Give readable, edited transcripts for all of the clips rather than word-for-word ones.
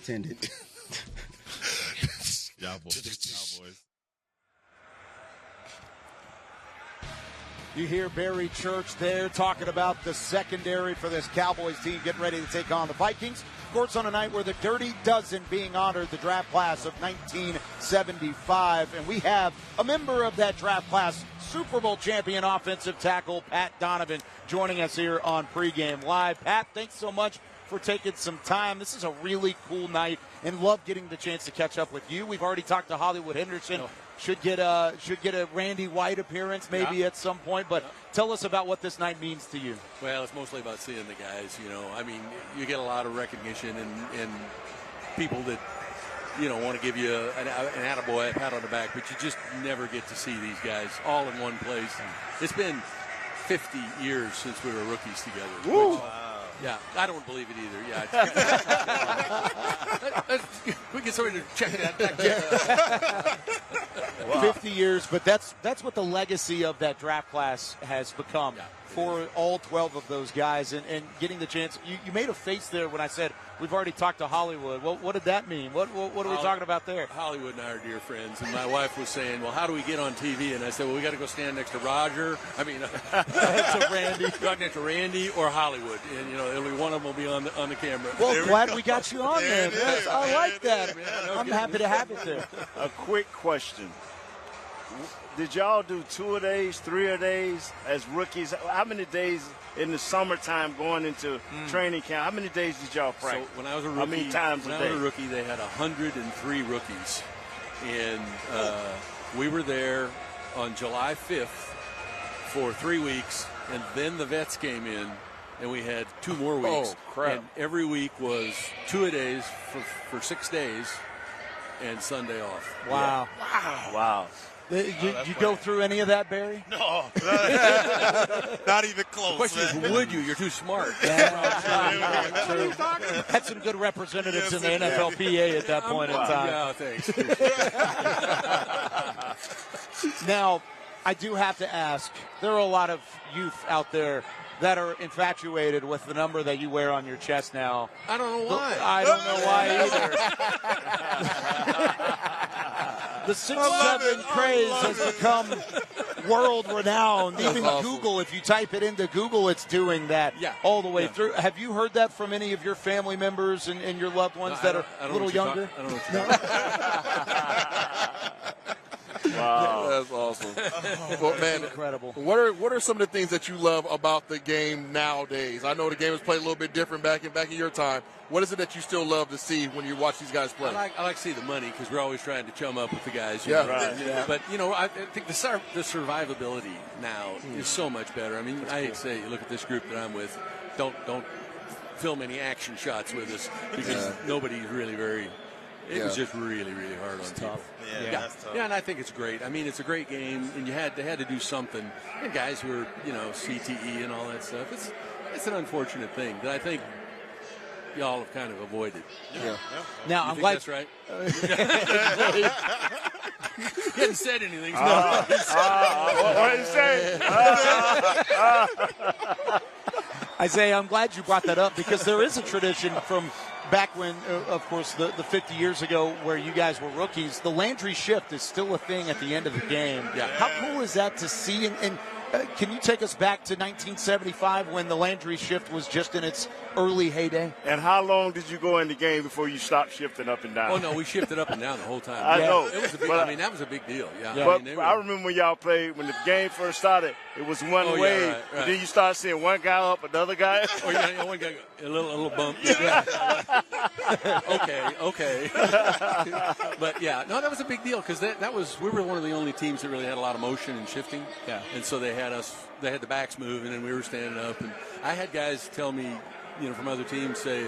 Attended. Cowboys. You hear Barry Church there talking about the secondary for this Cowboys team getting ready to take on the Vikings. Of course, on a night where the Dirty Dozen being honored, the draft class of 1975. And we have a member of that draft class, Super Bowl champion offensive tackle Pat Donovan, joining us here on Pregame Live. Pat, thanks so much for taking some time. This is a really cool night and love getting the chance to catch up with you. We've already talked to Hollywood Henderson. Should get a Randy White appearance maybe at some point, but tell us about what this night means to you. Well, it's mostly about seeing the guys, I mean, you get a lot of recognition and people that, want to give you an attaboy, a pat on the back, but you just never get to see these guys all in one place. It's been 50 years since we were rookies together. Yeah, I don't believe it either. Yeah, we can sort of check that. Wow. 50 years, but that's what the legacy of that draft class has become for all 12 of those guys. And getting the chance, you made a face there when I said we've already talked to Hollywood. Well, what did that mean? What are we talking about there? Hollywood and I are dear friends, and my wife was saying, well, how do we get on TV? And I said, well, we got to go stand next to Roger. I mean, to Randy. Next to Randy or Hollywood, and only one of them will be on the camera. Well, glad we got you on there. I like that. I'm happy to have it there. A quick question. Did y'all do 2-a-days, 3-a-days as rookies? How many days in the summertime going into training camp? How many days did y'all practice? So when I was a rookie, how many times when a I day? was a rookie, they had 103 rookies, and we were there on July 5th for 3 weeks, and then the vets came in, and we had 2 more weeks. Oh, crap. And every week was 2-a-days for 6 days, and Sunday off. Wow. Yeah. Wow. Did you go through any of that, Barry? No, not even close. The question is, would you? You're too smart. Yeah, true. Had some good representatives in the NFLPA at that point in time. Yeah, thanks. Now, I do have to ask, there are a lot of youth out there that are infatuated with the number that you wear on your chest now. I don't know why. I don't know why either. The 6'7" craze has become world renowned. Even Google, if you type it into Google, it's doing that all the way through. Have you heard that from any of your family members and your loved ones that are a little younger? I don't know what you're Wow. That's awesome. Well, man, incredible. What are some of the things that you love about the game nowadays? I know the game was played a little bit different back in your time. What is it that you still love to see when you watch these guys play? I like to see the money because we're always trying to chum up with the guys. Yeah. Right. Yeah. But, I think the survivability now is so much better. I mean, I say, look at this group that I'm with. Don't film any action shots with us because nobody's really very – it was just really, really hard on people. Yeah, that's tough. Yeah, and I think it's great. I mean, it's a great game, and they had to do something. And guys who are, CTE and all that stuff, it's an unfortunate thing that I think y'all have kind of avoided. Yeah. Now, You I'm think glad. that's right? He hadn't said anything. What did you say? Isaiah, I'm glad you brought that up because there is a tradition from back when, of course, the 50 years ago where you guys were rookies. The Landry shift is still a thing at the end of the game. Yeah. How cool is that to see? And can you take us back to 1975 when the Landry shift was just in its early heyday? And how long did you go in the game before you stopped shifting up and down? Oh, no, we shifted up and down the whole time. I know. It was a big, that was a big deal. Yeah. But I mean, I remember when y'all played, when the game first started, it was one way. Right. Then you start seeing one guy up, another guy. Or one guy, a little bump. Okay. But that was a big deal because we were one of the only teams that really had a lot of motion and shifting. Yeah. And so they had the backs moving and we were standing up. And I had guys tell me, from other teams say,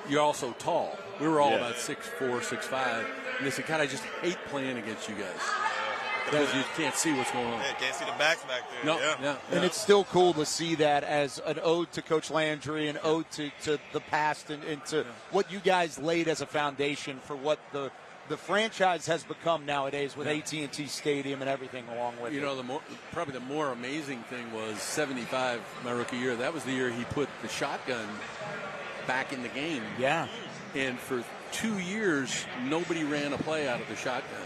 you're all so tall. We were all about 6'4", 6'5", and they said, God, I just hate playing against you guys. Because you can't see what's going on. Yeah, can't see the backs back there. No. And it's still cool to see that as an ode to Coach Landry, an ode to the past, and to what you guys laid as a foundation for what the franchise has become nowadays with AT&T Stadium and everything along with it. Probably the more amazing thing was 75, my rookie year. That was the year he put the shotgun back in the game. Yeah. And for 2 years, nobody ran a play out of the shotgun.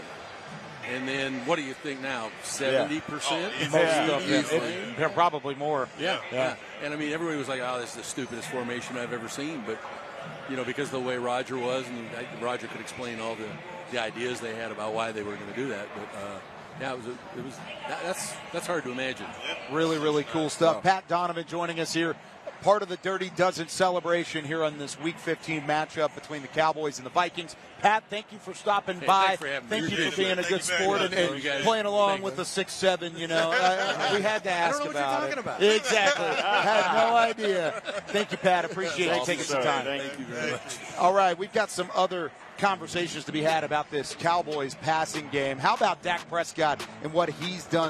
And then what do you think now? 70%? Probably more. Yeah. And I mean, everybody was like, "Oh, this is the stupidest formation I've ever seen." But because of the way Roger was, and Roger could explain all the ideas they had about why they were going to do that. But that's hard to imagine. Really, really cool stuff. Pat Donovan joining us here. Part of the Dirty Dozen celebration here on this Week 15 matchup between the Cowboys and the Vikings. Pat, thank you for stopping by. Thank you for being a good sport and playing along with the 6'7". We had to ask about it. About. Exactly. Had no idea. Thank you, Pat. Appreciate you taking some time. Thank you very much. All right, we've got some other conversations to be had about this Cowboys passing game. How about Dak Prescott and what he's done